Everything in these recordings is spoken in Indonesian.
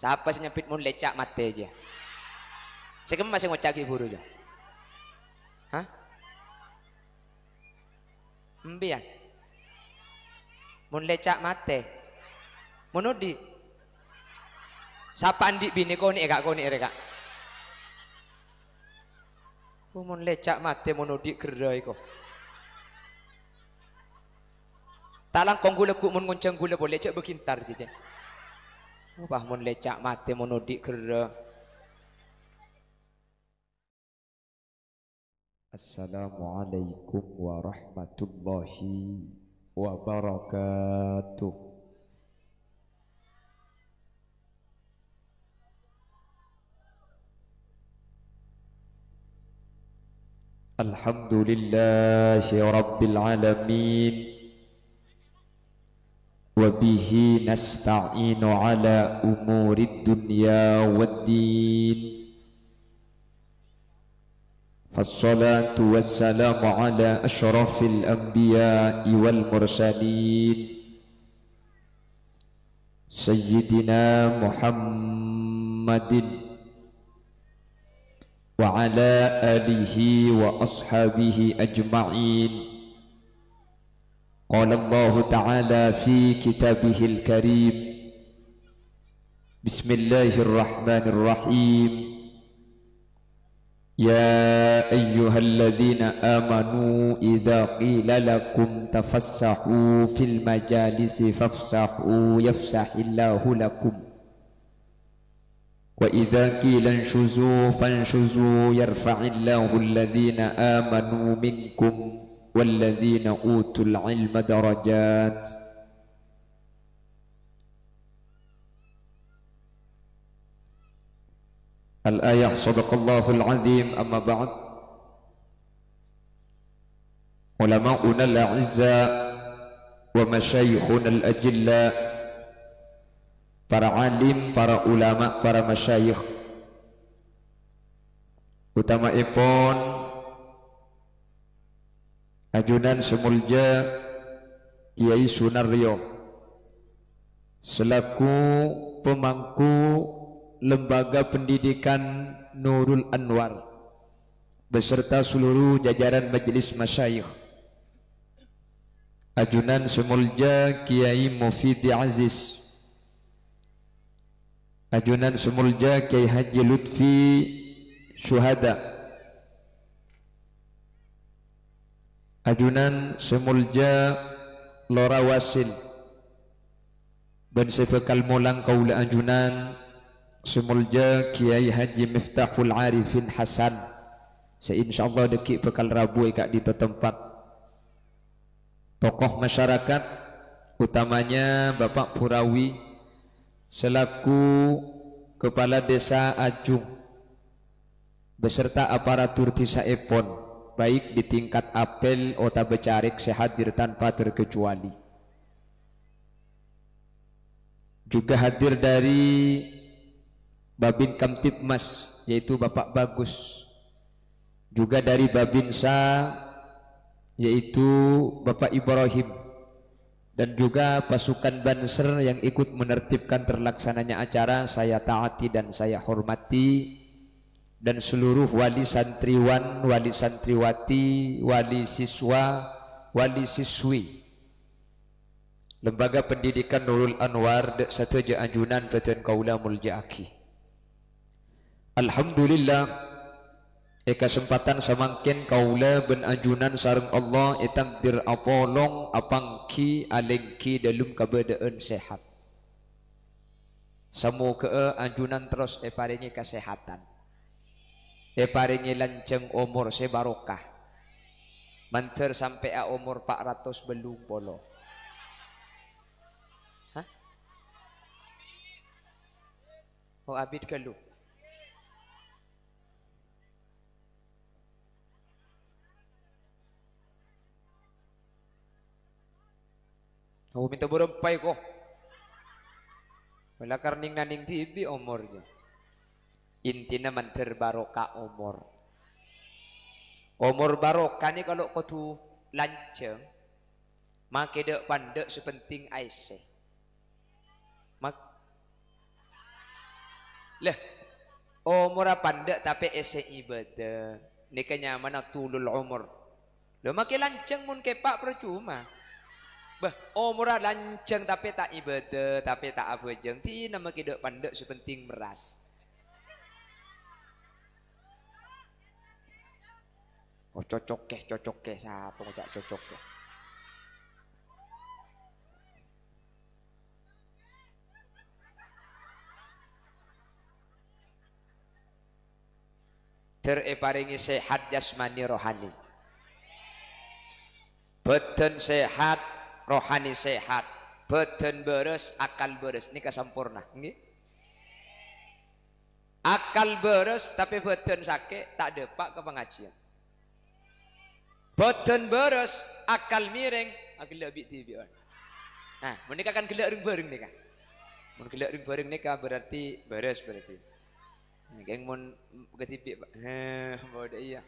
Siapa sih nyepit mun lecak mate aja. Sekem masih ngocaki guru aja. Hah? Embian. Mun lecak mate. Munudi. Sapa andi bini kau ni kak kau ni reka. Mun lecak mate munudi gerai kau. Talang kong gula ku mun ngonceng gula boleh lecak berkintar je. Wah mun lecak mate munudi gerai. Assalamualaikum warahmatullahi wabarakatuh. Alhamdulillahi rabbil alamin. Wa bihi nasta'inu ala umurid dunya waddin. فالصلاة والسلام على أشرف الأنبياء والمرسلين سيدنا محمد وعلى آله وأصحابه أجمعين. قال الله تعالى في كتابه الكريم بسم الله الرحمن الرحيم يا أيها الذين آمنوا إذا قيل لكم تفسحوا في المجالس فافسحوا يفسح الله لكم وإذا قيل انشزوا فانشزوا يرفع الله الذين آمنوا منكم والذين أوتوا العلم درجات. Al-ayah sadaqallahul azim. Amma ba'd. Ulama'una al-a'izza wa masyayikhuna al-ajilla, para alim, para ulama, para masyayikh, utamaipun Ajunan Semulja Kiai Sunaryo selaku pemangku Lembaga Pendidikan Nurul Anwar beserta seluruh jajaran majelis masyayikh. Ajunan Semulja Kiai Mufidi Aziz, Ajunan Semulja Kiai Haji Lutfi Syuhada, Ajunan Semulja Lora Wasil, dan sebekal mulang kaula ajunan Semulja Kiai Haji Miftahul Arifin Hasan. Seinsyaallah dekik bekal Rabu kak di tempat tokoh masyarakat, utamanya Bapak Purawi selaku Kepala Desa Ajung beserta aparatur Tisa Epon, baik di tingkat apel atau becarik sehadir tanpa terkecuali. Juga hadir dari Babin Kamtibmas yaitu Bapak Bagus, juga dari Babinsa yaitu Bapak Ibrahim, dan juga pasukan Banser yang ikut menertibkan terlaksananya acara. Saya taati dan saya hormati, dan seluruh wali santriwan, wali santriwati, wali siswa, wali siswi Lembaga Pendidikan Nurul Anwar dek sateja ajunan peten kaula muljaaki. Alhamdulillah kesempatan samangkin kaula ben ajunan sareng Allah takdir apolong apangki alengki dalem kabadaan sehat. Semoga ajunan terus paringi kesehatan, paringi lanceng umur sebarokah, manter sampai umur 400 belum polo. Hah? Oh abid kelu. Aku minta berempai kok. Wala karning naning tibi umurnya. Intina manter barokah umur. Umur barokah ni kalau kau tu lanceng, maka dek pandek sepenting aise. Mak Lah, umur pandek tapi ese ibadah. Nikahnya mana tulul umur. Lo makin lanceng mun kepak percuma. Bah, umur lanceng tapi tak ibadah, tapi tak apa jeng. Ti nama kita pandek sepenting meras. Oh cocok ke siapa ngajak cocok ke. Tereparingi sehat jasmani rohani. Badan sehat, rohani sehat. Badan beres, akal beres. Ini kesampurna. Nggih. Akal beres tapi badan sakit, tak depak ke pengajian. Badan beres, akal miring, akal lebih tibian. Nah, menikah kan gelak ring bareng nikah. Mun gelak ring bareng nikah berarti beres berarti. Geng mun ketipik Pak. Bodoh iya.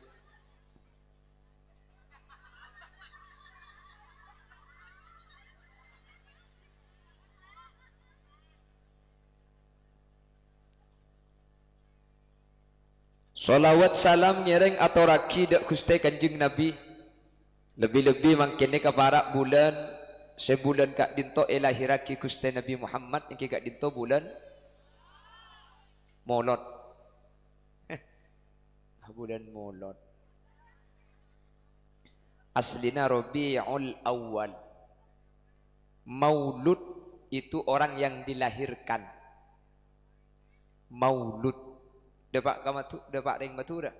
Salawat salam nyereng atau raki dak Gusti Kanjeng Nabi. Lebih-lebih mangkene ka para bulan sebulan kak dinto elahiraki Gusti Nabi Muhammad iki kak dinto bulan Molod. Bulan Molod. Aslina Rabiul Awal. Maulud itu orang yang dilahirkan. Maulud. Dapat ring matura.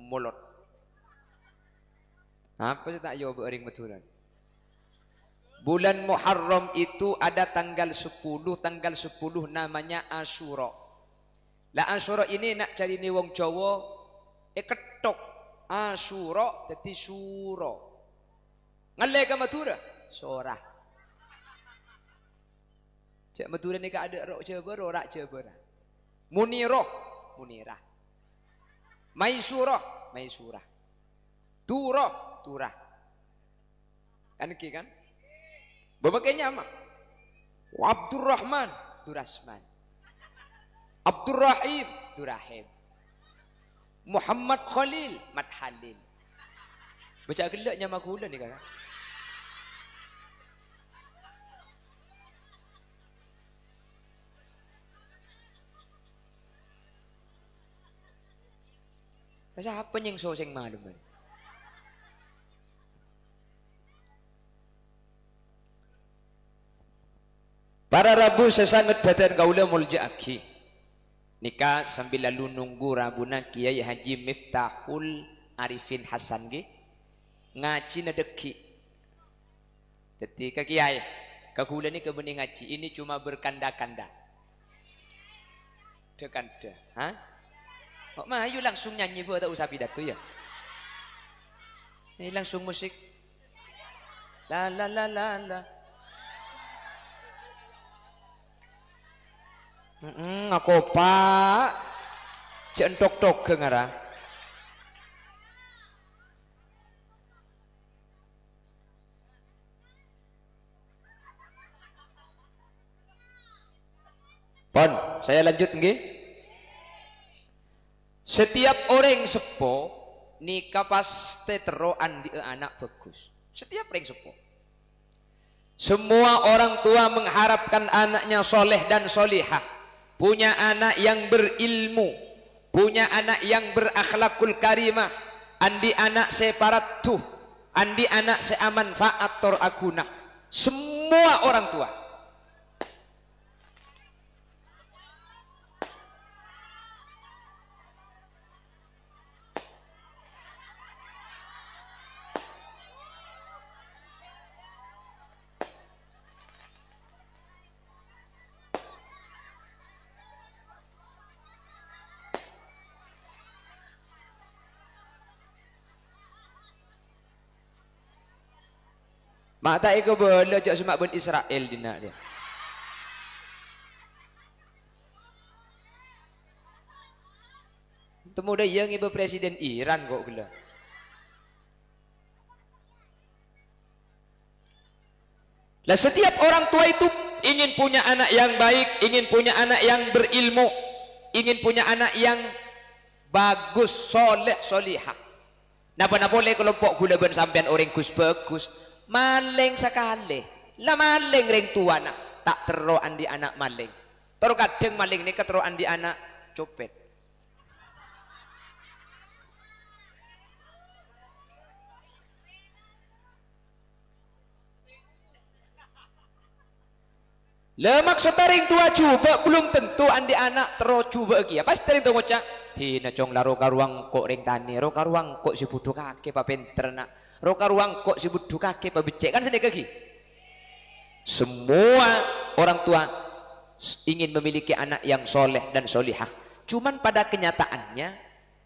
Molod. Apa sih tak jawab ring matura? Bulan Muharram itu ada tanggal 10. Tanggal 10 namanya Asyura. Lah Asyura ini nak cari ni wong Jawa ketok. Asyura dadi sura. Ngale ka matura? Sorah. Cek matura ni ka ada rok Jawa ora Jawa. Munirah, munirah. Maisurah, maisurah. Turah, turah. Kan ki kan? Babaknya mah. Abdurrahman, Durasman. Abdurrahim, Durahim. Muhammad Khalil, Madhalil. Baca gelaknya makulan ni kakak. Masa apa yang soseng malum ni? Para Rabu sesangat badan kaula mulja aki. Nikah sambil lalu nunggu Rabuna Kiai Haji Miftahul Arifin Hasan ge ngaji nadeki. Ketika Kiai kaula ni kebening ngaji ini cuma berkanda-kanda. Dekanda, ha? Kok mah ayo langsung nyanyi buat tak usah pidato ya. Ini langsung musik. La la la la la. Aku pak centok-tok ke ngarang. Pon, saya lanjut nggih. Setiap orang sepo nikah pasti teroan di anak bagus. Setiap orang sepo. Semua orang tua mengharapkan anaknya soleh dan solihah. Punya anak yang berilmu, punya anak yang berakhlakul karimah, andi anak separatuh, andi anak seamanfaat tor aguna. Semua orang tua. Mak tak iko boleh jak semak ben Israel dina dia. Temu dah yang ibu presiden Iran kok gila. Lah setiap orang tua itu ingin punya anak yang baik, ingin punya anak yang berilmu, ingin punya anak yang bagus, soleh, solihah. Napa boleh kelompok gula ben sampean orang gus bagus, maling sekali. Lah maling ring tua nak, tak tero andi anak maling. Terus kadang maling ni ketero andi anak copet. Lah maksud ring tua coba belum tentu andi anak terus coba kia. Pasti ring tua ngocak. Tina cong laro karuang kok ring tani, ro karuang kok si budu kake pa pinter nak, ro karuang kok si budu kake pa becek kan sedek lagi. Semua orang tua ingin memiliki anak yang soleh dan solihah. Cuman pada kenyataannya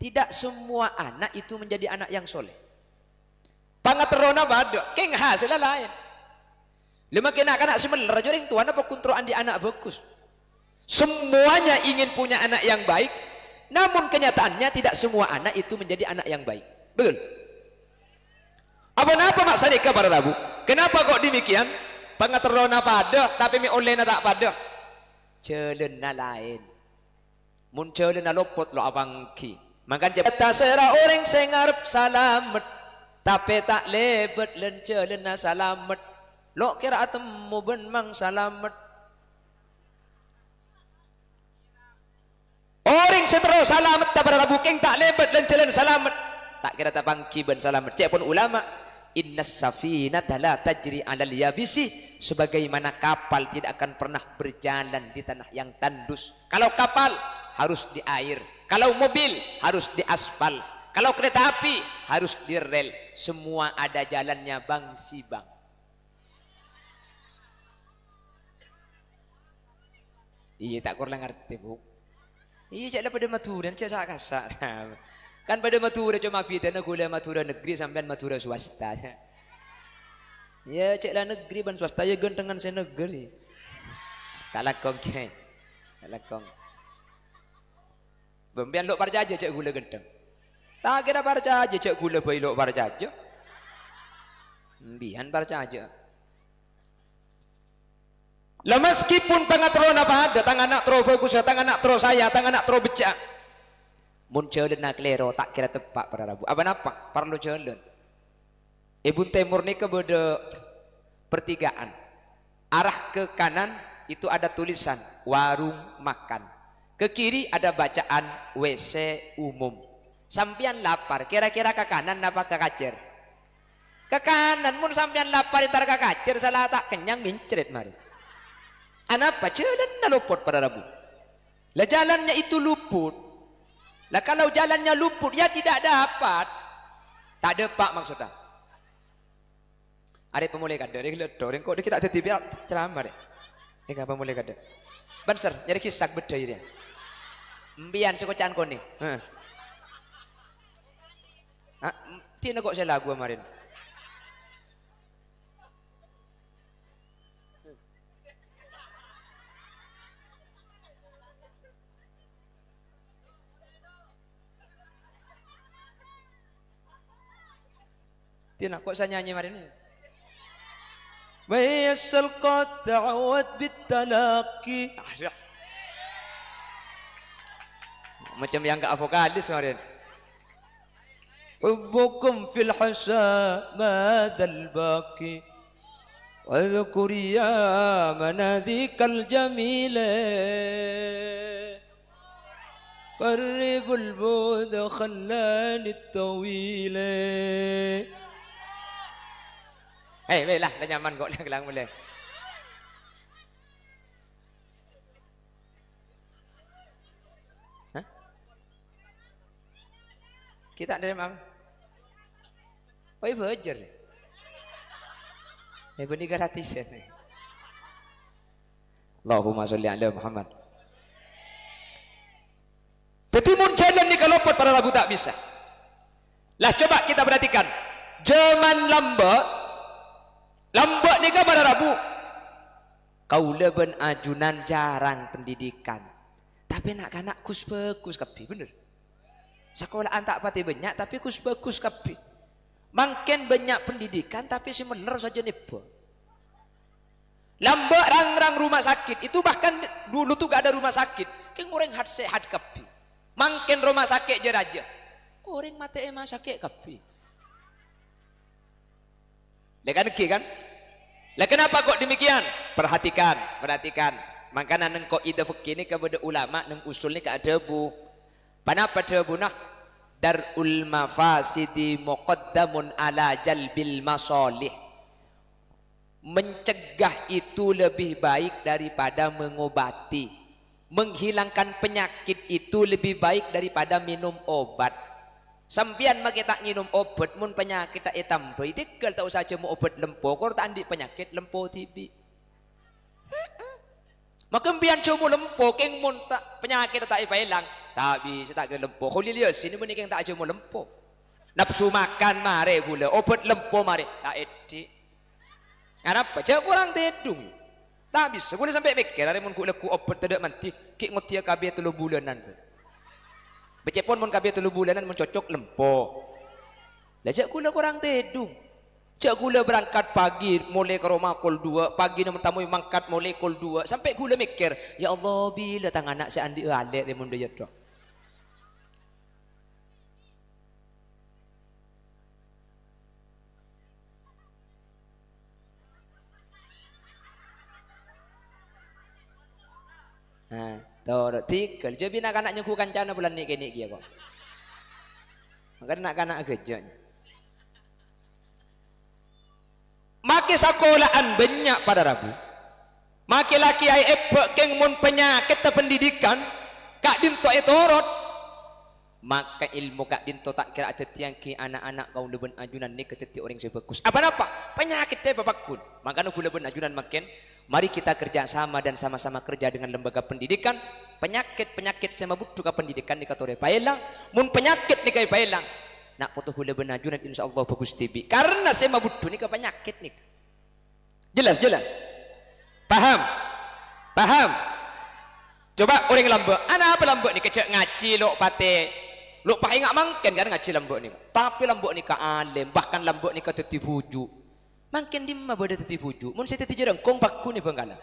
tidak semua anak itu menjadi anak yang soleh. Pangaterona bado, keng hasil lain. Lima kena anak semeler joring tuan apa kontroan di anak bagus. Semuanya ingin punya anak yang baik, namun kenyataannya tidak semua anak itu menjadi anak yang baik. Betul? Apa maksudnya para Rabu? Kenapa kok demikian? Pangaterona pada, tapi mi olehna tak pada. Celena lain. Mun celena lopot lo abang ki. Makan jabata sera orang sing arep salamet, tapi tak lebet len celena salamet. Lo kira atemu ben mang salamet. Orang setero salamet tak pada buking tak lebet len celena salamet. Tak kira tak bangki ben salamet. Cek pun ulama, innas safinata la tajri 'alal yabisi, sebagaimana kapal tidak akan pernah berjalan di tanah yang tandus. Kalau kapal harus di air, kalau mobil harus di aspal, kalau kereta api harus di rel. Semua ada jalannya bang si bang. Iya tak kurang ngerti bu. Iya cak pada Madura, cak sak kasak. Kan pada Madura cuma bidana gula Madura negeri sampai Madura swasta. Ya cek lah negeri ban swasta ya gentengan saya negeri. Tak lakong cek, tak lakong. Bembian lok parjaja cek gula genteng. Tak kira parjaja cek gula bayi lok parjaja. Bihan parjaja. Lah meskipun pangatron apa ada, tangan anak tro bagus, tangan anak tro saya, tangan anak tro becak. Mun jalan nak lero tak kira tepak para Rabu. Apa napa? Perlu jalan. Ibu Timur ni kepada pertigaan. Arah ke kanan itu ada tulisan warung makan. Ke kiri ada bacaan WC umum. Sampian lapar, kira-kira ke kanan apa ke kacer? Ke kanan, mun sampian lapar itar ke kacer, salah tak kenyang mincret mari. Anapa? Jalan na luput para Rabu. Lah jalannya itu luput. Lah kalau jalannya luput ya tidak dapat. Tak dapat maksudnya. Ada pemulai kada, ada doreng kok kita ada tiba ceramah deh. Ini apa pemulai kada? Banser, jadi kisah beda dia. Mbian sekocan kau ni. Tina kok saya lagu kemarin. Tina kok saya nyanyi kemarin ini. Waisal qata'awat bitalaqi. Macam yang enggak vokalis kemarin. Hubbukum fil hasa madal baqi. Wa dhkur ya manadhikal jamila. Qarribul bud khallani tawila. Baiklah, dah nyaman kok dah kelang boleh. Hah? Kita dari mana? Oh, ibu ajar. Ibu ni gratis ya. Allahumma sholli ala Muhammad. Tapi mun jalan ni kalau pot para Rabu tak bisa. Lah coba kita perhatikan. Zaman Lambak ni kan pada Rabu. Kaula ben ajunan jarang pendidikan. Tapi anak-anak kus bagus kapi, bener. Sekolahan tak pati banyak tapi kus bagus kapi. Makin banyak pendidikan tapi si bener saja nipu. Lambak rang-rang rumah sakit. Itu bahkan dulu tuh gak ada rumah sakit. King orang hat sehat kapi. Mangken rumah sakit je raja. Orang mati emang sakit kapi. Lekan kan? Lah kenapa kok demikian? Perhatikan. Makanya neng kok ide fikih ni kepada ulama neng usul ni ke adabu. Panapa adabu nah? Darul mafasidi muqaddamun ala jalbil masalih. Mencegah itu lebih baik daripada mengobati. Menghilangkan penyakit itu lebih baik daripada minum obat. Sampian maki tak minum obat mun penyakit tak tambah. Tinggal tak usah mau obat lempo. Kau tak andi penyakit lempo tibi. Maka mbian cuma lempo keng mun tak penyakit tak hilang. Tak bisa tak kena lempo. Kau lihat sini mun keng tak cuma lempo. Nafsu makan mare gula. Obat lempo mare. Tak edik. Kenapa? Jangan kurang tedung. Tak bisa. Gula sampai mikir. Hari mun gula ku obat tidak mati. Kik ngotia kabeh 3 bulanan. Becepon mun kabeh 3 bulanan mun cocok lempo. Lah jak gula kurang tedung. Jak gula berangkat pagi mulai ke rumah kul 2, pagi nak tamu mangkat mulai kul 2 sampai gula mikir, ya Allah bila tang anak saya andi alik dia mun dia tok. Nah, tor tikel je bina kanak nyuku kancana bulan ni kene iki kok. Maka nak kanak gejanya. Maki sekolahan banyak pada Rabu. Maki laki ai epek keng mun penyakit pendidikan kak dinto etorot. Maka ilmu kak dinto tak kira tetiang ki anak-anak kau leben ajunan ni keteti orang sebagus. Apa penyakit teh babakun. Maka nu leben ajunan makin mari kita kerja sama dan sama-sama kerja dengan lembaga pendidikan. Penyakit sama butuh ke pendidikan ni katore paelang. Mun penyakit ni kai paelang. Nak foto hula benajunan insyaallah bagus tibi. Karena saya mabudu ni ke penyakit ni. Jelas. Paham? Coba orang lambak. Ana apa lambak ni kecek ngaji lok pate. Lok pakai ngak mangken kan ngaji lambak ni. Tapi lambak ni ka alim, bahkan lambak ni ka teti buju. Mangken di mana beda teti buju. Mun saya teti jerengkong bakku ni bangala.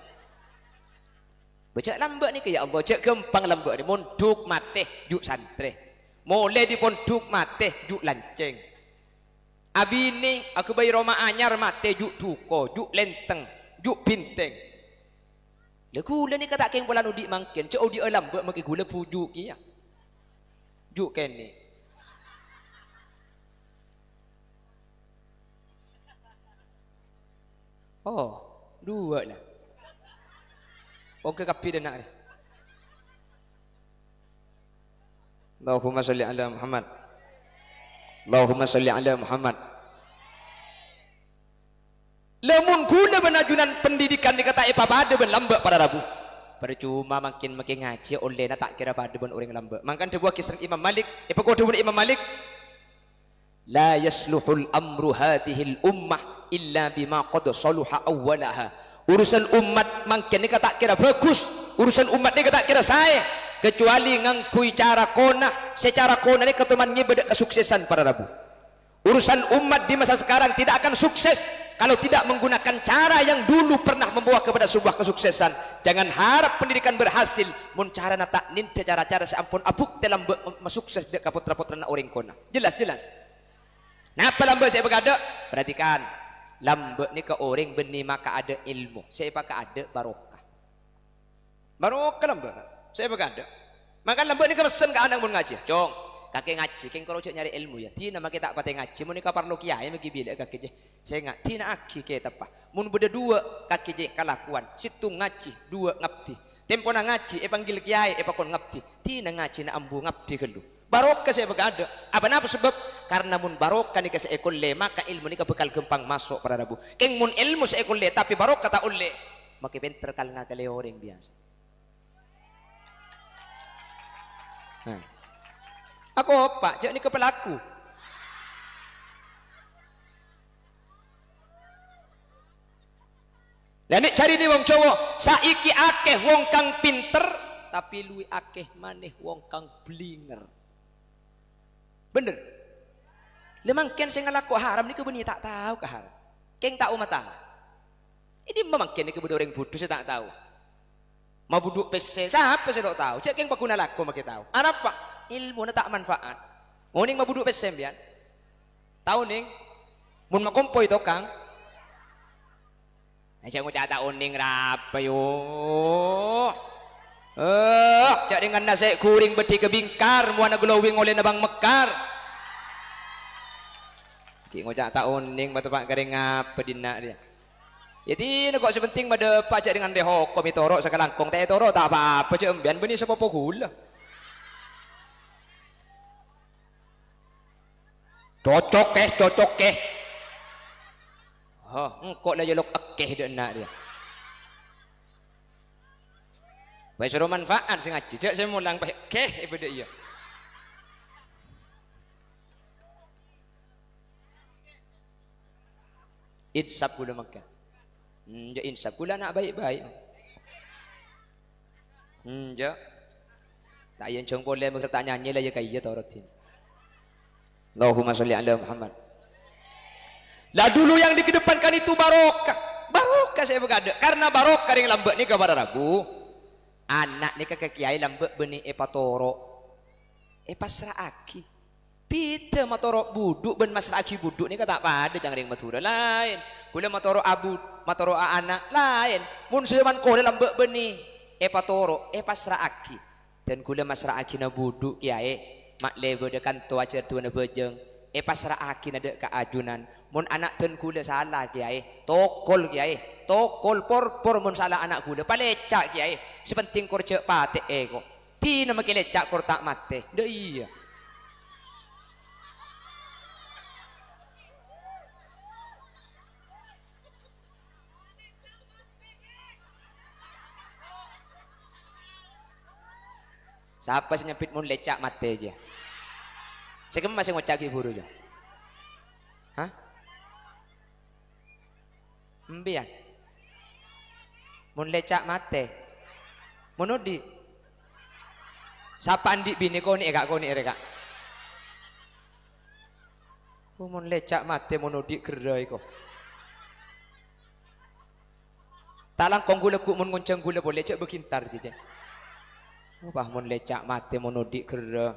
Baca lambak ni ke ya Allah, cek gempang lambak ni. Mun duk mate juk santre. Mulai di pondok mate juk lanceng. Abi ni aku bayi Roma anyar mate juk duko, juk lenteng, juk binteng. Le gula ni kata keng bolan udik mangken, cek udik alam buat maki gula pujuk kia. Juk kene. Oh, 2 lah. Oke kapi dah nak ni. Allahumma salli ala Muhammad. Allahumma salli ala Muhammad. Lemun guna benajunan pendidikan dikata apa pada ben lambak pada Rabu. Percuma makin ngaji oleh nak tak kira pada ben orang lambak. Makan sebuah kisah Imam Malik. Apa kau tahu Imam Malik? La yasluhul amru hadhil ummah illa bima qad saluha awwalaha. Urusan umat makin ni tak kira bagus. Urusan umat ni tak kira saya. Kecuali ngangkui cara kona, secara kona ini ketemannya beda kesuksesan para Rabu. Urusan umat di masa sekarang tidak akan sukses kalau tidak menggunakan cara yang dulu pernah membawa kepada sebuah kesuksesan. Jangan harap pendidikan berhasil mun cara tak ninte cara-cara seampun abuk dalam sukses dek kaputra-putra orang kona. Jelas. Napa lambe saya berkata? Perhatikan, lambe ni ke orang benih maka ada ilmu. Saya pakai ada barokah. Barokah lambe. Saya berkata, maka lembut ni kemesen ke anak mun ngaji. Cong, kakek ngaji, keng kalau nyari ilmu ya. Tina maki tak patah ngaji, mun nikah parlo kiai maki bila kakek je. Saya ngat, tina aki ke tapa. Mun beda 2 kakek je kalakuan. Situ ngaji, 2 ngabdi. Tempo na ngaji, panggil kiai, pakon ngabdi. Tina ngaji na ambu ngabdi kelu. Barokah saya berkata. Apa napa sebab? Karena mun barokah ni kasi ekol le, maka ilmu ni bekal gempang masuk pada Rabu. Keng mun ilmu sa ekol le, tapi barokah tak ulle. Maki pinter kal nga kali orang biasa. Nah. Aku apa? Jangan ni kepelaku. Lah nek cari ni wong cowok, saiki akeh wong kang pinter tapi luwi akeh maneh wong kang blinger. Bener. Lemangken sing ngelaku haram niku benih tak tahu ke haram. Keng tak umat tahu. Ini memangken niku bener orang bodoh saya tak tahu. Mau buduk PC, siapa saya tak tahu. Cek yang pakuna laku makin tahu. Apa? Ilmu na tak manfaat. Uning mau buduk PC bian. Tahu ning? Mun makompoy to kang. Saya ngucap tak uning rapa yo. Cak dengan nasi kuring beti kebingkar, muana glowing oleh nabang mekar. Ki ngucap tak uning batu pak kering apa dina dia. Jadi nak kok sepenting pada pajak dengan deho komi torok sekalangkong teh torok tak apa-apa cak embian beni sepopo gula. Cocok ke. Engkau lah jelok akeh dia nak dia. Baik suruh manfaat sih ngaji. Cak saya mulang baik keh ibadah iya. Insaf gula makan. Ja insaf gula nak baik-baik. Ja. Tak yang cong boleh bertanya nyanyi lah ya kaya taurotin. Allahumma sholli ala Muhammad. Lah dulu yang dikedepankan itu barokah. Barokah saya berkata. Karena barokah yang lambat ni kepada Rabu. Anak ni ke kiai lambat benih epatoro. Pasrah aki. Pita matoro buduk ben masrah aki buduk ni kata apa ada jangan ring matura lain. Kula matoro abu, matoro anak lain. Mun seman ko lambat benih epatoro, pasrah aki. Dan kula masrah aki na buduk kiai. Mak lebe de kanto acer tu na bejeng. Pasrah aki na de ka ajunan. Mun anak ten kula salah kiai. Tokol kiai. Tokol por mun salah anak kula. Palecak kiai. Sepenting kor cek pate ego. Ti na makilecak kor tak mate. De iya. Siapa sih nyepit mun lecak mate aja. Sekarang masih ngocaki buru aja. Hah? Mbian. Mun lecak mate. Monodi. Siapa andi bini kau ni kak kau ni reka. Mun lecak mate monodi gerai kau. Talang kong gula ku mun ngonceng gula boleh lecak berkintar je. Bah mun lecak mate monodi gerai.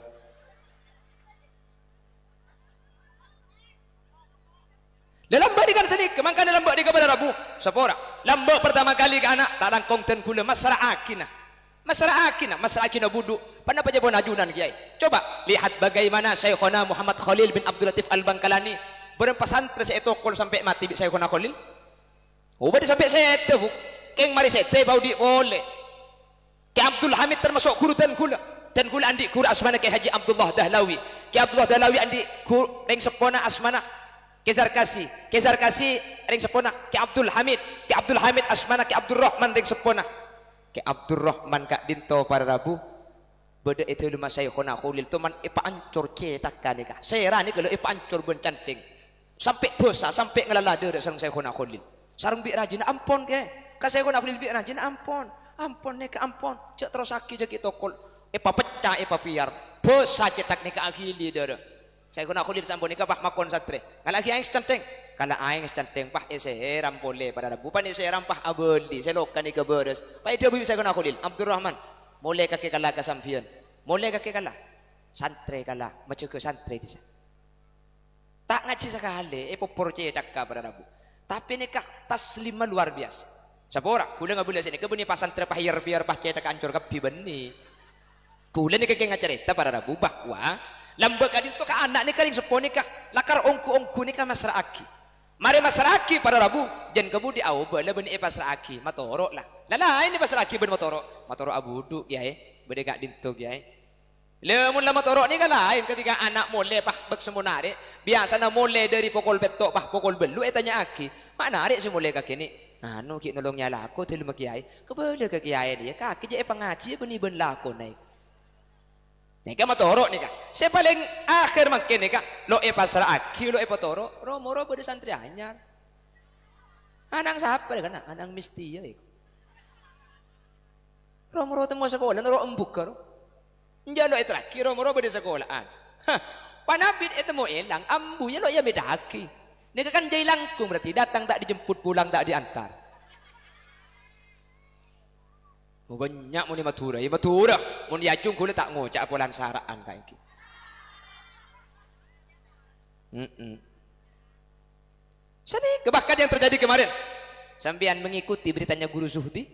Lambat di kan sini, kemangkan lambat di kepada Rabu. Sepora. Lambat pertama kali ke anak, tak langkong ten kula masalah akina. Masalah akina buduk. Pada apa jabon ajunan kiai? Coba lihat bagaimana Syekhona Muhammad Khalil bin Abdul Latif Al-Bangkalani berapa santri saya tokol sampai mati Syekhona Khalil. Ubah sampai saya tu, keng mari saya bau di boleh. Ki Abdul Hamid termasuk guru ten kula andi guru asmana Ki Haji Abdullah Dahlawi. Ki Abdullah Dahlawi andi guru ring sepona asmana Kezar Kasih ring sepona Ki Abdul Hamid asmana Ki Abdul Rahman ring sepona Ki Abdul Rahman kak dinto para Rabu beda itu lima Syekhona Khalil tu man ipa ancur cetakan ni kak sera ni kalau ipa ancur bencanting sampai dosa sampai ngelala dere sareng Syekhona Khalil sareng bi rajin ampun ke ka Syekhona Khalil bi rajin ampun ni ka ampun cek terus aki jeki tokol ipa pecah ipa piar dosa cetak ni ka akhili dere Syekhona Khalil sampun nikah pah makon satre. Kalau aing stenteng, kalau aing stenteng pah seheram boleh pada Rabu pan seheram pah abeli. Selokan ni keberes. Pah itu bibi Syekhona Khalil Abdurrahman. Mulai kaki kalah ke sampian. Mulai kaki kalah. Santre kalah, macam ke santre di sana. Tak ngaji sekali, popor cetak pada Rabu. Tapi nikah taslimah luar biasa. Sapora, kula enggak boleh sini. Kebuni pasantre pah biar pah cetak ancur kepi beni. Kula ni kaki ngacerita pada Rabu bahwa lambat kadin tu ka anak ni kering seponi kah lakar ongku ni kah masra aki mari masra aki pada Rabu jan kebu di au bala beni pasra aki matoro lah ini pasra aki ben matoro abudu ya bede gak dintu ya lemun la matoro ni ka lain ketika anak mole pah bek semunare biasa na mole dari pokol betok pah pokol belu tanya aki mana arek si mole ka kini anu ki nolong nyala aku telu kiai kebele ke kiai dia kaki je pengaji beni ben lako naik nika matoro nika saya paling akhir makin nika lo pasrah aki lo patoro romoro pada santri anyar anang siapa kan anang misti ya romoro temu sekolah naro embuk karo njalo itu laki romoro pada sekolahan panabit itu mau elang ambu ya lo ya beda aki nika kan jai langkung berarti datang tak dijemput pulang tak diantar banyak muni matura ya matura mun diajung kula tak ngocak polan saraan kayak gitu. Sedih bahkan yang terjadi kemarin sampean mengikuti beritanya guru Zuhdi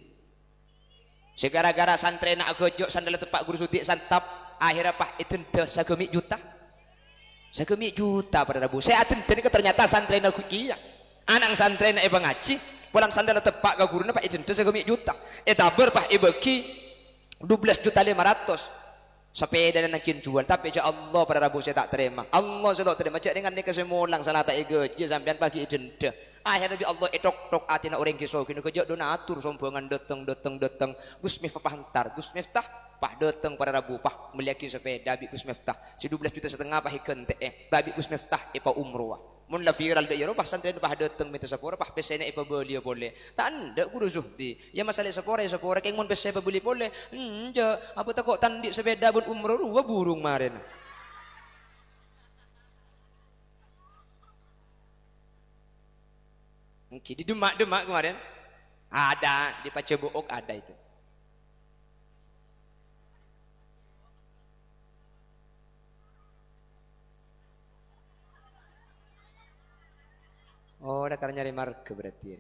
segara-gara santri nak gojok sandal tepak guru Zuhdi santap akhirnya pak itu sagemi juta pada Rabu saya atenten ke ternyata santri nak kia anak santri nak ngaji pulang sandal tepak ke guru pak itu sagemi juta taber pak ibeki 12.500.000 sepeda dan nakin jual tapi ya Allah pada Rabu saya tak terima Allah selalu terima cak dengan ni kesemulang salah tak ege sampean pagi denda akhirnya Nabi Allah tok atina orang kisau kini kerja donatur sombongan datang Gus Miftah hantar Gus Miftah pah datang pada Rabu pah meliaki sepeda bi Gus Miftah si 12,5 juta pah ikan babi Gus Miftah ipa umroh mun la viral de pah santri pah datang minta sapora pah pesene ipa beli boleh tak anda guru Zuhdi ya masalah sapora kayak mun pese beli boleh ja apa tak kok tandik sepeda bun umroh ruwa burung maren oke di demak kemarin ada di Pacebook ada itu oh ada karena nyari marga berarti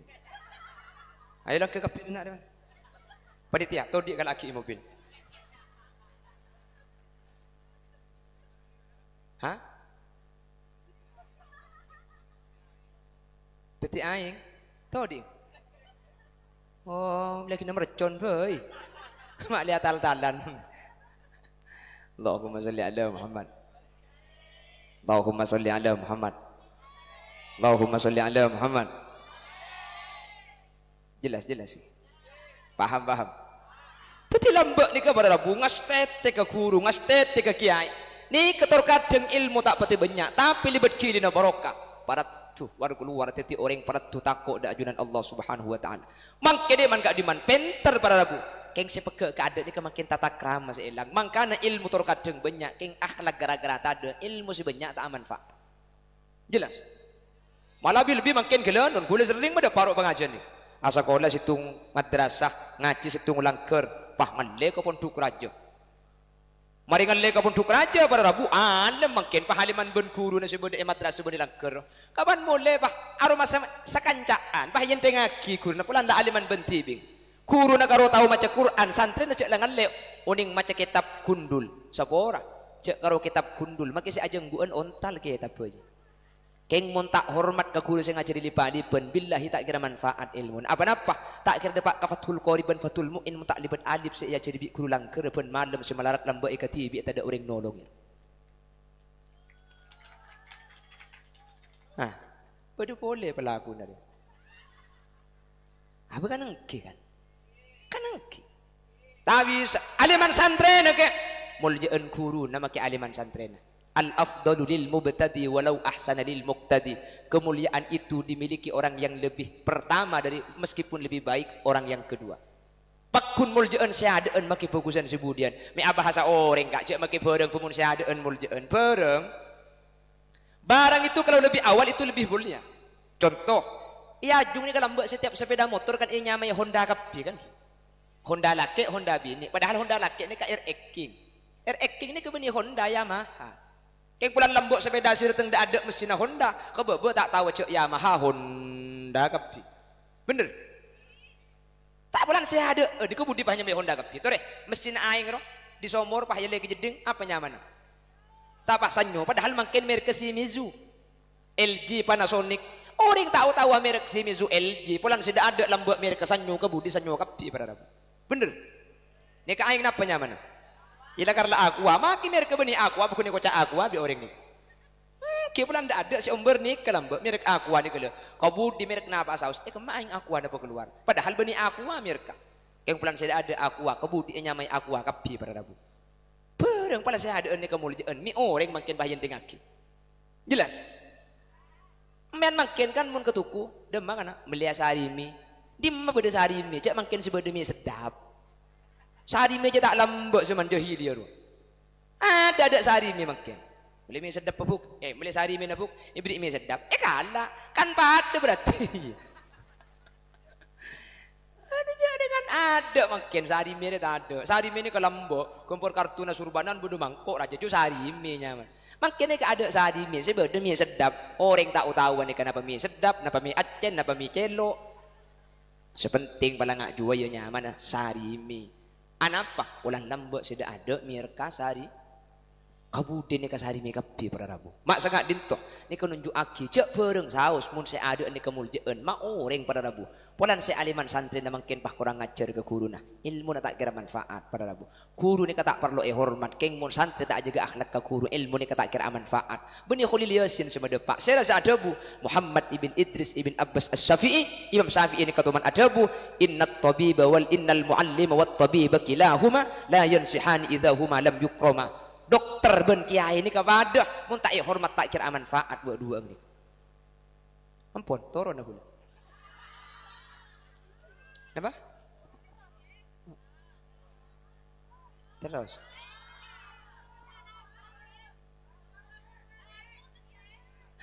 ayolah ke kapil nak depan panitia todi kalau aki mobil hah teti aing todi oh lagi nomor con boy mak lihat tal-talan Allahumma sholli ala Muhammad Allahumma sholli ala Muhammad Allahumma sholli ala Muhammad jelas sih paham tadi lambak ni kepada Rabu ngastete ke guru ngastete ke kiai ni ketor kadang ilmu tak pati banyak tapi libat kiri na barokah para tuh baru keluar teti orang para tuh takut dak ajunan Allah Subhanahu wa taala mangke de man gak diman penter para Rabu keng sepeke keadaan ni kemakin tata krama seilang mangkana ilmu tor kadang banyak keng akhlak gara-gara tade ilmu si banyak tak manfaat jelas malah lebih makin gelanon boleh sering pada parok pengajian ni asa sekolah situng madrasah ngaji situng langker pah ngale ko ponduk raja mari ngale ko ponduk raja pada Rabu alam makin pahaliman ben guru na sebode madrasah ben langker kapan mulai pah aroma sakancaan pah yen tengaki guru na pulan da aliman ben tibing guru na karo tahu maca Quran santri na cek ngale uning maca kitab gundul sapora cek karo kitab gundul maki si ajeng gueun ontal kitab aja keng mun tak hormat ke guru sing ngajari liban billahi tak kira manfaat ilmu apa tak kira dapat kafatul qori ben fatul muin mun tak libat alif se ya jadi bi guru langker ben malam semalarat lamba ikati bi tak ada orang nolong nah pada boleh pelaku dari apa kan engke kan engke tapi aliman santren ke muljeun guru nama ke aliman santren al-afdalu lil mubtadi walau ahsana lil muqtadi kemuliaan itu dimiliki orang yang lebih pertama dari meskipun lebih baik orang yang kedua pakun muljeun syahadaen make bagusan sebudian me bahasa orang gak cek make bareng pemun syahadaen muljeun barang itu kalau lebih awal itu lebih mulia contoh iya jung ni kalau mbak setiap sepeda motor kan inya may Honda kabeh kan Honda laki Honda bini padahal Honda laki ni ka RX King ni kebeni Honda Yamaha keng pulang lembok sepeda sirteng dak ada mesin Honda kebebe tak tahu cek Yamaha Honda kapi bener tak pulang saya ada di kebudi pahnya me Honda kapi tore mesin aing ro di somor pah yele kejedeng apa nyaman tak pas sanyo padahal makin merek Shimizu LG Panasonic orang tahu merek Shimizu LG pulang sudah ada lembok merek sanyo kebudi sanyo kapi pada bener ni ka aing napa nyaman ila karla aqua maki merek beni aqua bukan kocak aqua bi orang ni ke pulan ndak ada si omber ni kelambek merek aqua ni kele kau budi merek napa saus kemaing aqua napa keluar padahal beni aqua merek yang pulan saya ada aqua kebudi nyamai aqua kapi pada Rabu bareng pala saya ada ni kemuliaan mi orang makin bayan dengaki jelas men makin kan mun ketuku demang kana melia sarimi di mana beda sarimi cak makin sebeda mi sedap sari meja tak lembek zaman jahili tu. Ada sari me makin. Boleh mi sedap pabuk. Boleh sari me nabuk. Beri mi sedap. Kalah. Kan pada berarti. Ada je dengan ada makin sehari ini tak ada. Sehari ini ke Lombok, kumpul kartu Surbanan bodoh mangkok raja itu sehari ini nyaman. Makin ini ada sehari ini, sebab mie sedap. Orang tak tahu ni kenapa mie sedap, kenapa mie acen, kenapa mie celok. Sepenting pala ngak jual ya nyaman sehari ini. Anapa? Ulang Lombok sudah ada mie reka sehari. Kabudin ni kasari mi kapi pada Rabu. Mak sangat dintoh. Ni kau nunjuk aki. Cek bereng saus. Mun saya ada ni kemuljaan. Mak orang pada Rabu. Polan saya aliman santri na mungkin pah kurang ngajar ke guru nah. Ilmu na tak kira manfaat pada Rabu. Guru ni kata perlu hormat. Keng mun santri tak jaga akhlak ke guru. Ilmu ni kata kira manfaat. Bani Khulil Yasin sama depak. Saya rasa adabu. Muhammad ibn Idris ibn Abbas As-Syafi'i. Imam Syafi'i ni katuman adabu. Innat tabiba wal innal muallima wat tabiba kilahuma. La yansihani idha huma lam yukroma. Dokter ben kiai ini kepada mun tak hormat tak kira manfaat buat dua ni. Ampun turun aku. Apa? Terus.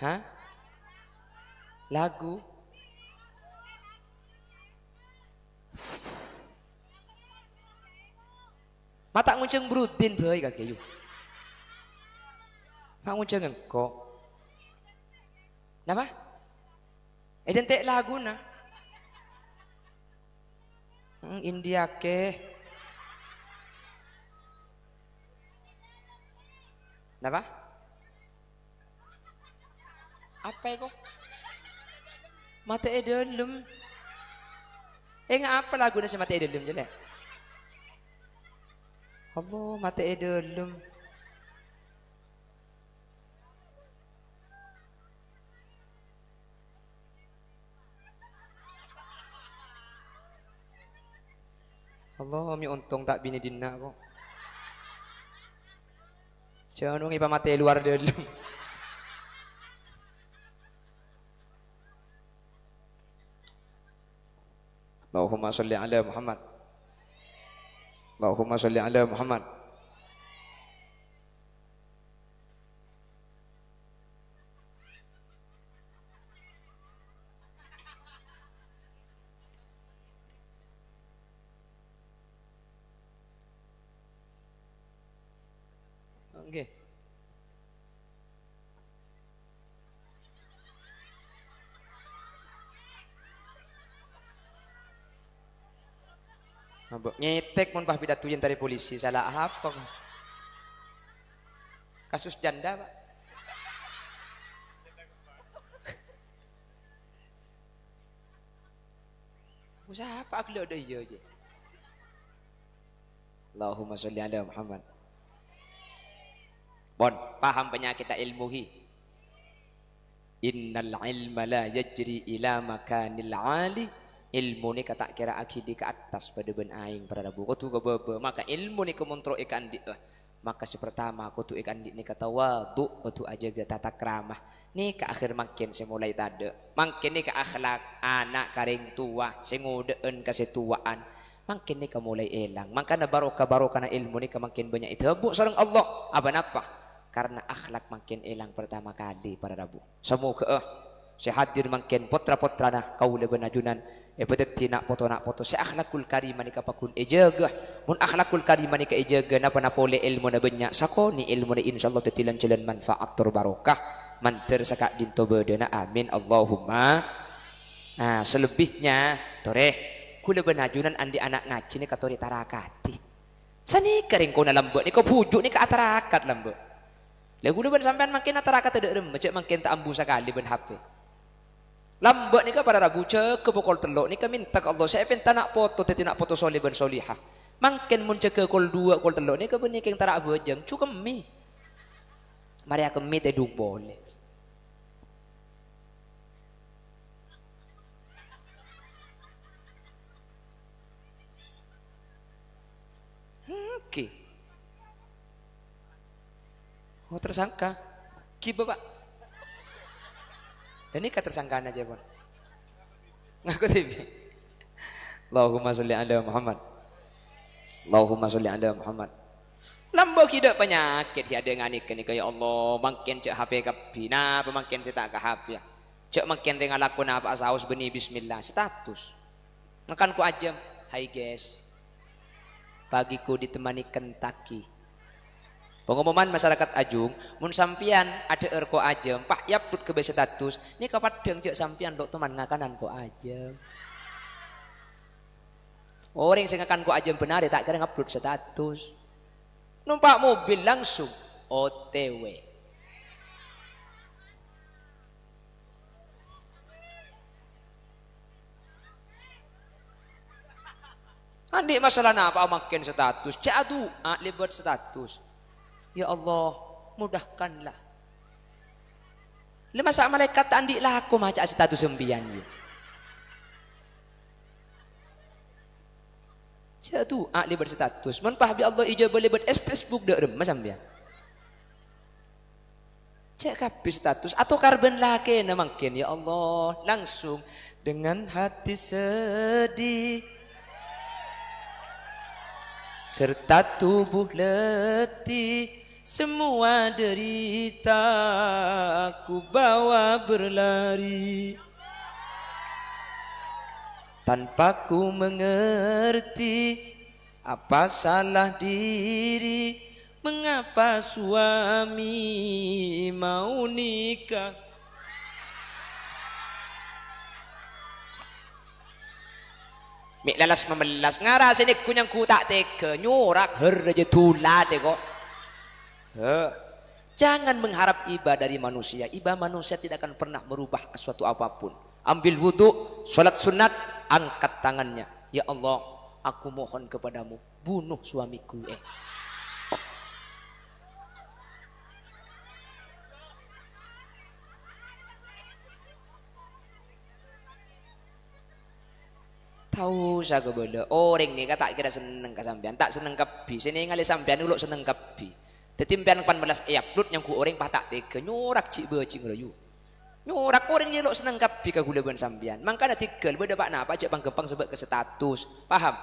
Hah? Lagu? Mata ngunceng brudin bae kakek yuk. Mak ngunceng engkau. Napa? Identik lagu na. India ke. Napa? Apa itu? Mata edelum. Ngapa lagu na si mata edelum jelek? Allah mata edelum. Allah mi untung tak bini dina kok. Jangan nungi pamate luar dalam. Allahumma sholli ala Muhammad. Allahumma sholli ala Muhammad. Okay. Nyetek mun pah pidatuin dari polisi salah apa? Kasus janda, Pak. Usaha apa aku ada iya je. Allahumma sholli ala Muhammad. Bon, paham penyakit tak ilmuhi. Innal ilma la yajri ila makanil ali. Ilmu ni kata kira akidi ke atas pada ben aing pada rabu. Kau tu ke bebe. Maka ilmu ni kemontrok ikan di. Maka sepertama kau tu ikan di ni kata wadu. Kau tu aja ke tata keramah. Ni ke akhir makin saya mulai tada. Makin ni ke akhlak anak karing tua. Saya ngudeen ke setuaan. Makin ni ke mulai elang. Maka na barokah na ilmu ni ke makin banyak itu. Bu sareng Allah. Apa napa? Karena akhlak makin elang pertama kali pada rabu. Semoga saya hadir makin potra-potra nah kau lebih najunan. Betul nak foto saya akhlakul karimah ni kapakun ejaga mun akhlakul karimah ni ka ejaga napa boleh ilmu na banyak sakoni ilmu ni insyaallah tetilan-tilan manfaat tur barokah manter saka dinto bedena amin Allahumma. Nah selebihnya toreh kula benajunan andi anak ngaji ni katori tarakati sani kering kau na lambek ni kau pujuk ni ka atarakat lambek lagu ben sampean makin atarakat teu rem cek makin tak ambu sakali ben HP. Lambat ni kan pada rabu cek ke pukul teluk ni kan minta ke Allah saya pinta nak foto tetapi nak foto soleh ben solihah. Mungkin mun cek ke pukul 2 pukul teluk ni kan benih keng tarak bejeng cu kemi. Mari aku kemi teh dung boleh. Okey. Oh tersangka. Ki Bapak. Dan ini ketersangkaan aja pun. Ngaku TV. Allahumma sholli ala Muhammad. Allahumma sholli ala Muhammad. Lambau tidak penyakit ya dengan ini ya Allah makin cek HP kapina pemakin saya tak ke HP ya. Cek makin dengan lakon apa saus benih bismillah status. Makan ku aja Hai guys, pagiku ditemani Kentucky. Pengumuman masyarakat Ajung, mun sampian ada erko ajem, pak yaput ke status, ini kapadeng jek sampian dok teman ngakanan ko ajem. Orang yang ngakan ko ajem benar tak kira ngupload status. Numpak mobil langsung OTW. Andi masalah apa makin status, jadu libat status. Ya Allah, mudahkanlah. Lima saat malaikat andi lah aku maca status sembian ya. Jadu libat status. Man pahbi Allah ijabah libat Facebook dak rem macam dia. Cek kabeh status atau karben lake na makin ya Allah, langsung dengan hati sedih serta tubuh letih, semua derita ku bawa berlari, tanpa ku mengerti apa salah diri, mengapa suami mau nikah. Mik lalas memelas ngara sini kunyang ku tak teke nyurak herje tulade kok. Jangan mengharap iba dari manusia. Iba manusia tidak akan pernah merubah sesuatu apapun. Ambil wudu, sholat sunat, angkat tangannya. Ya Allah, aku mohon kepadamu, bunuh suamiku. Tahu saya kebelah orang ni kata kira seneng ke sampean, tak seneng kebi. Sini ngali sampean uluk seneng kebi. Tetimpian 18 upload yang ku orang patak tega nyorak cik becing rayu. Nyorak orang ni uluk seneng kebi ke gulaban sampean. Mangkana tigel beda pak napa cek panggepang sebab ke status. Paham?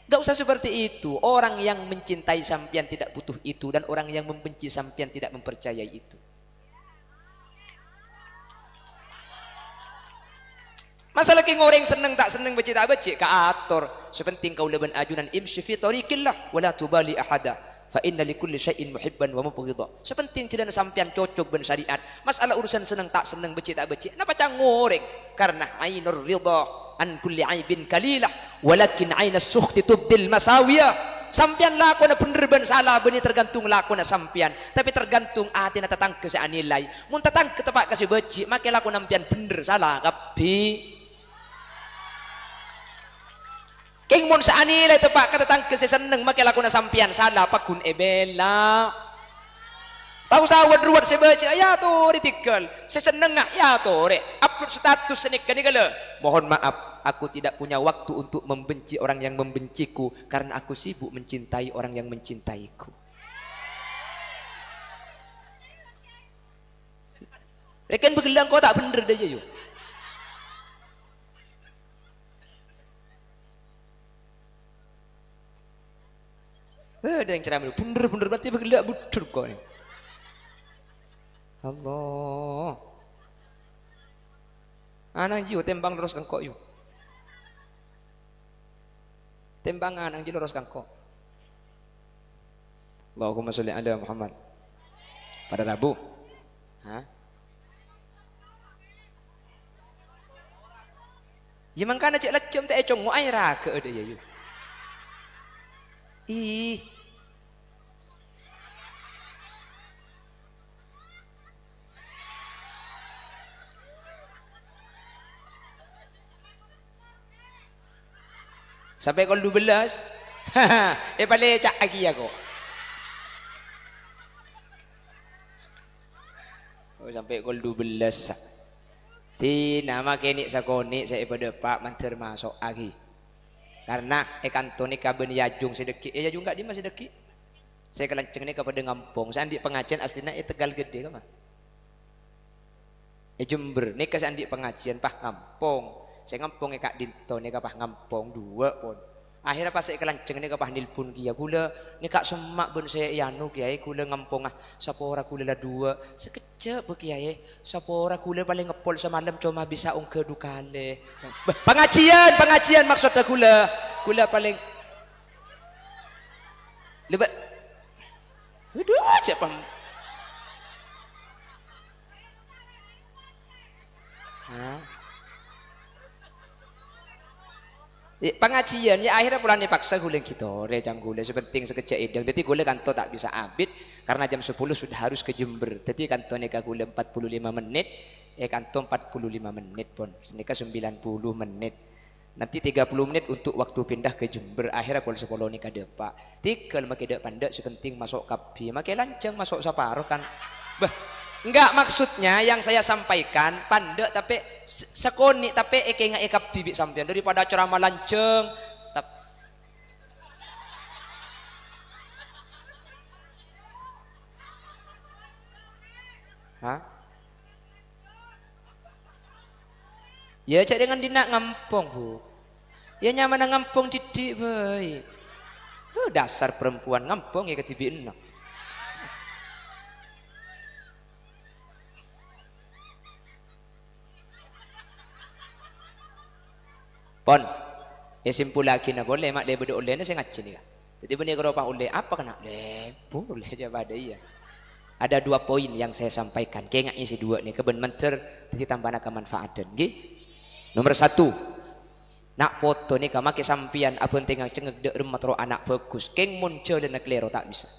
Gak usah seperti itu. Orang yang mencintai sampean tidak butuh itu, dan orang yang membenci sampean tidak mempercayai itu. Masalah ki ngoreng seneng tak seneng becik tak becik ka atur. Sepenting kau leban ajunan imshi fi tariqillah wala tubali ahada fa inna likulli syai'in muhibban wa mubghidha. Sepenting celana sampean cocok ben syariat. Masalah urusan seneng tak seneng becik tak becik napa cang ngoreng? Karena ainur ridha an kulli aibin kalilah walakin ainas sukhti tubdil masawiya. Sampian lakona bener ben salah beni tergantung lakona sampian, tapi tergantung hati na tatang ke nilai. Mun tatang ke tepak kasih becik make lakona sampian bener salah kapi. King mun sa anilay tepak katatang kasi seneng makila ko na sampian salah pakun ebela. Tahu sawad ruwad si baca ya to ritikal. Seseneng ya to re. Upload status senik kanigala. Mohon maaf, aku tidak punya waktu untuk membenci orang yang membenciku karena aku sibuk mencintai orang yang mencintaiku. Rekan begelang kau tak bener dah yuk. Ada yang ceramah bener-bener berarti bergelak budur kok nih. Allah. Anang jiu tembang lurus kangkok yuk. Tembangan anang jiu lurus kangkok. Allahumma sholli ala Muhammad. Pada Rabu. Hah? Ya mangkana cek lecem tak econg mu aira ke ada ya yuk. Ih. Sampai kol 12. Pala cak lagi aku. Oh, sampai kol 12. Tina makinik sakonik saya pada pak manter masuk lagi. Karena kantoni kaben yajung sedeki, yajung gak di masih sedeki. Saya kelanceng ini kepada ngampung. Saya andik pengajian aslinya Tegal Gede kan mah. Jember, ini kasih andik pengajian pah ngampung. Saya ngampung kak Dinto, ini pah ngampung dua pun. Akhirnya pas saya kelanceng ni kapah nilpun kia kula ni kak semak ben saya yanu kiai kula ngampung sapora kula lah dua sekejap kiai sapora kula paling ngepol semalam cuma bisa ungke dukale pengajian maksudnya kula paling lebat aduh siapa pengajian ya akhirnya pulang dipaksa guleng kita rejang guleng sepenting sekejap edeng jadi guleng kantor tak bisa abit karena jam 10 sudah harus ke Jember jadi kantor neka guleng 45 menit kantor 45 menit pun senika 90 menit nanti 30 menit untuk waktu pindah ke Jember akhirnya kalau sekolah nikah depak tikel makai dek pandek sepenting masuk kapi makai lanceng masuk saparoh kan bah enggak maksudnya yang saya sampaikan pandek tapi sekoni tapi enggak ekap bibik sampean daripada ceramah lanceng Hah? Ya cak dengan dinak ngampung bu ya nyaman ngampung didik boy dasar perempuan ngampung ya ketibi enak pon ya simpul lagi na boleh mak dia oleh na saya ngaji nih jadi benih keropah oleh apa kena boleh aja pada iya ada 2 poin yang saya sampaikan kayak isi 2 nih keben menter jadi tambah nak kemanfaatan gih nomor 1 nak foto nih make sampian abon tengah cengek dek rumah tro anak bagus keng muncul dan klero tak bisa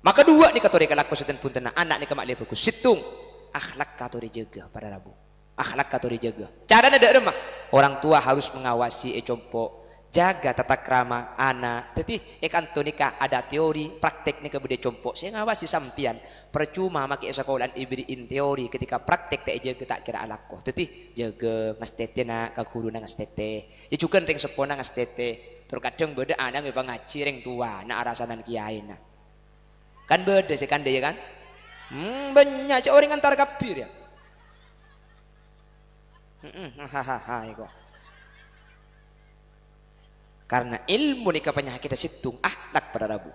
maka 2 nih katori kalaku seten pun tenang anak nih kemak le bagus situng akhlak katori jaga pada rabu akhlak katori jaga cara ada rumah orang tua harus mengawasi compo jaga tata krama anak jadi kanto nikah ada teori praktek nikah bude compo saya ngawasi sampian percuma make sekolah iberiin teori ketika praktek tak jaga tak kira alako jadi jaga ngastete nak ka guru nang ngastete ya juga ring sepona ngastete terkadang beda anak memang ngaji ring tua nak arasanan kiai nak kan beda sih kan dia kan banyak cak orang antar kapir ya hahaha iko karena ilmu nikah penyakit situng akhlak pada rabu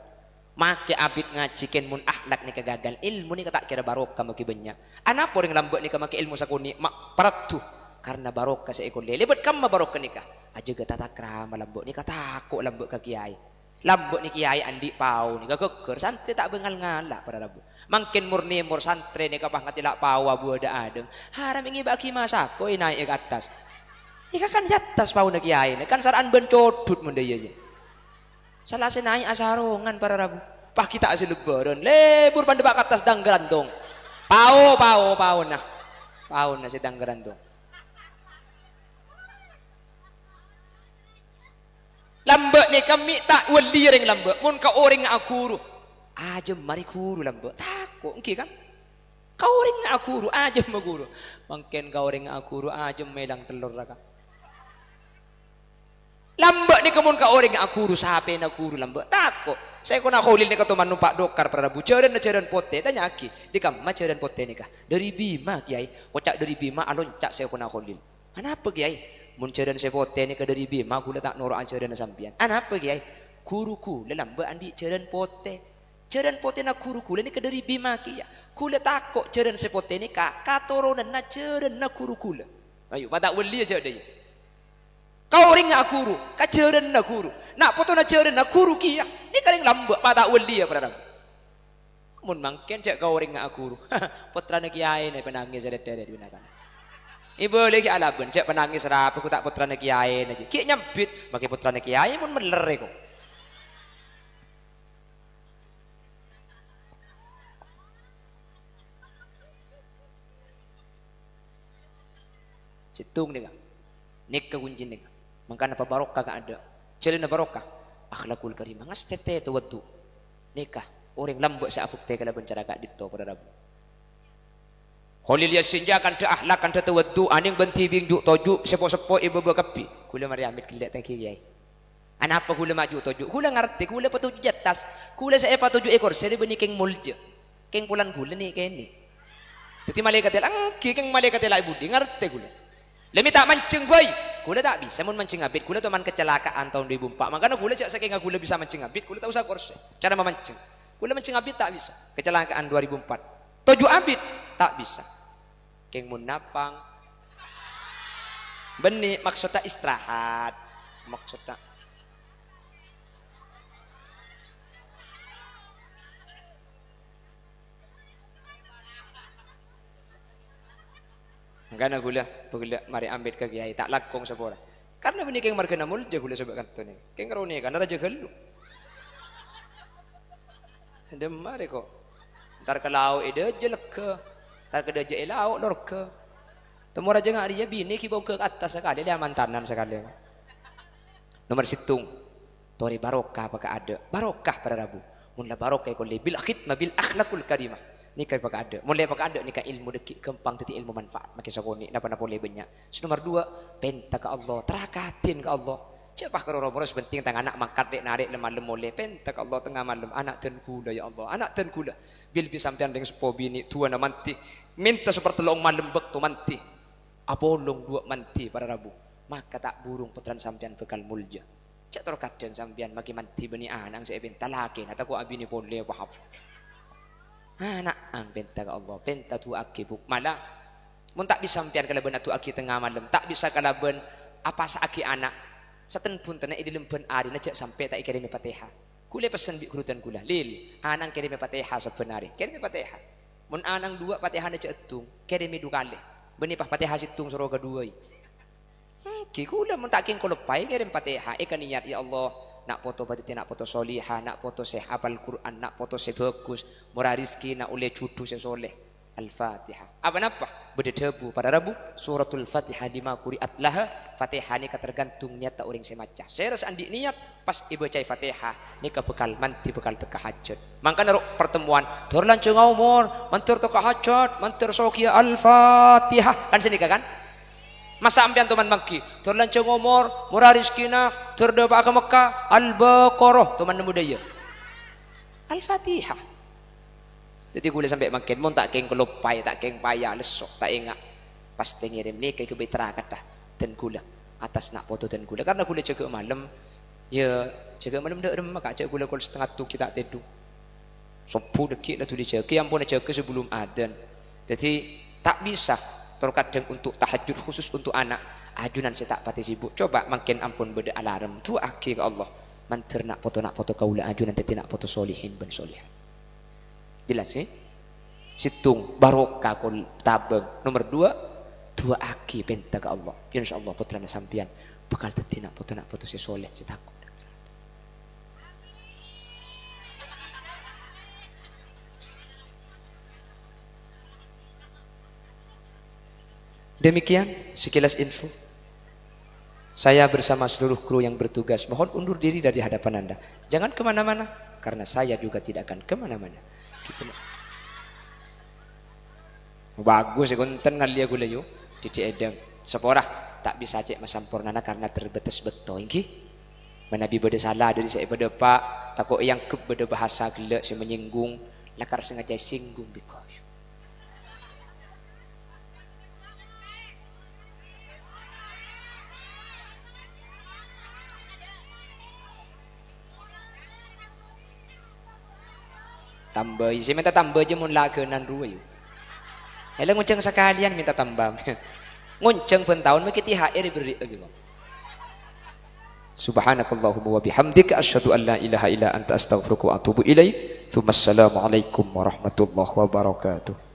make abid ngaji ken mun akhlak nikah gagal ilmu nikah tak kira barokah maki banyak anak poring lambek nikah make ilmu sakuni mak paratu karena barokah seekor lebet kam barokah nikah aja ga tata krama lambek nikah takut lambek ka kiai lambek ni kiai andi pau nikah geger santri tak bengal ngalak pada rabu mangkin murni mur santri nikah pah ngatila pau abu ada adeng haram ingi baki masako naik ke atas ika kan jatas pau nak kiai kan saran ben codut mun deui aja salah naik asarongan para rabu pah kita asih lebaran lebur pandebak atas dang gerantong pau nah sedang gerantong lambek ni kami tak wali ring lambek mun ka oring akuru aja mari guru lambek takut engki kan kau ring akuru aja maguru mangken kau ring akuru aja melang telur raka lambek ni kemun ka orang akuru sape na guru lambek takut saya kena kholil ni katuman numpak dokar prabu ceren pote tanya aki di kamma ceren pote nikah dari Bima kiai kocak dari Bima alon cak saya kena kholil kenapa kiai mun ceren pote nikah dari Bima gula tak noro ceren sampian kenapa kiai guruku lambek andi ceren pote na guruku nikah dari Bima kiai kula takut ceren pote nikah katoronan na ceren na guruku ayo pada wali aja deh kau ring nak guru, kajaran nak guru, nak foto nak jaran nak guru kia, ni kering lambak pada wali ya pernah. Mun mangken cak kau ring nak guru, putra nak kiai ni penangis ada dari mana kan? Ibu lagi alaban cak penangis rapi, aku tak putra nak kiai aja, kiai nyambit, bagi putra nak kiai mun meler kok. Situng ni kan, nikah kunci ni. Mangkana apa barokah gak ada celana barokah akhlakul karimah ngas tete tu wadu nikah orang lambek sa afuk te kala bencara gak ditto pada rabu kholil yasin kan te akhlak kan te wadu aning benti bingjuk toju sepo-sepo ibu kapi kula mari amit kelek tang kiai ana apa kula maju toju kula ngerti kula patuju jatas kula sa epa toju ekor seri beni keng mulja keng pulan kula ni keni dadi malaikat angki keng malaikat la ibudi ngerti kula lemi tak mancing boy kula tak bisa mun mancing abit, kula teman kecelakaan tahun 2004. Makanya kula cak saking kula bisa mancing abit, kula tak usah kursus. Cara memancing. Kula mancing abit tak bisa. Kecelakaan 2004. Toju abit tak bisa. Keng mun napang. Benih maksudnya istirahat. Maksudnya karena gula mari ambit ke kiai tak lakong sepora. Karena benih keng marga namul je gula sebab kanto ni. Keng roni kan raja gelu. Demare kok. Ntar ke lau ide jelek ke. Ntar ke deje lau lor ke. Temu raja ngak dia bini ki bau ke atas sekali dia mantanan sekali. Nomor situng. Tori barokah apakah ada? Barokah pada Rabu. Mun la barokah ko bil khidmah bil akhlakul karimah. Nikah pakai ada, mulai pakai ada nikah ilmu dekik kempang titik ilmu manfaat makin sakoni napa boleh banyak. Nomor 2 penta ke Allah, terakatin ke Allah. Cepah karo boros penting tang anak mangkat dek narik lemah lemole penta ke Allah tengah malam anak ten kula ya Allah anak ten kula bil bisa sampean dengan sepo bini tua na manti minta seperti long malam bek tu manti apolong 2 manti pada Rabu maka tak burung putran sampean bekal mulja cak terkadang sampean maki manti beni anak saya penta laki nata ku abini boleh paham anak penta ke Allah penta tu akibuk malah mun tak bisa sampean kalaban tu aki tengah malam tak bisa kalaban apa saaki anak saten pun tenek di lempen ari najak sampai tak kirim Fatihah kule pesen di kurutan kula lil anang kirim Fatihah sebenari kirim Fatihah mun anang 2 Fatihah najak etung kirim 2 kali beni pah Fatihah situng suruh kedua ki kula mun tak king kolepai kirim Fatihah ikan niat ya Allah nak foto batin nak foto solihah nak foto seh hafal Quran nak foto seh bagus murah rizki nak oleh cucu seh soleh Al-Fatihah apa napa berdebu pada Rabu suratul Fatihah 5 quriat laha Fatihah ni tergantung niat tak orang semaca saya rasa andi niat pas ibu cai Fatihah ni bekal manti bekal teka hajat makanya pertemuan dor lancung umur mantir teka hajat mantir sokia Al-Fatihah kan sini kan masa ambian teman mangki terlancung umur murah rizkina terdepa ke Mekah Al-Baqarah teman nemu daya Al-Fatihah jadi gue sampai makin mun tak keng kelupai tak keng payah lesok tak ingat pasti ngirim ni kayak kebitra kata dan gula atas nak foto dan gula karena gula jaga malam ya jaga malam dak remah kak jaga gula kalau setengah tu kita tidur 10 dekik lah tu dijaga yang pun jaga sebelum adzan jadi tak bisa terkadang untuk tahajud khusus untuk anak ajunan saya tak pati sibuk coba makin ampun beda alarm tu akhir ke Allah manter nak foto kaula ajunan tadi nak foto solihin ben solihan jelas ni situng barokah kul tabeng nomor 2 aki penta ke Allah insyaallah putrana sampian bakal tadi nak foto si soleh saya takut demikian sekilas info. Saya bersama seluruh kru yang bertugas mohon undur diri dari hadapan Anda. Jangan kemana-mana karena saya juga tidak akan kemana-mana. Gitu. Bagus ya konten ngalia gula yuk. Titi edem. Seporah tak bisa cek masampurnana karena terbatas betul. Ingki. Menabi beda salah dari saya beda pak. Takut yang ke beda bahasa gelak saya menyinggung. Lakar sengaja singgung because. Tambah, saya minta tambah je mun lagenan ruwe. Elang ngunceng sekalian minta tambah. Ngunceng pun tahun mungkin THR beri lagi kok. Subhanakallahumma wa bihamdika asyhadu an la ilaha illa anta astaghfiruka wa atubu ilaik. Assalamualaikum warahmatullahi wabarakatuh.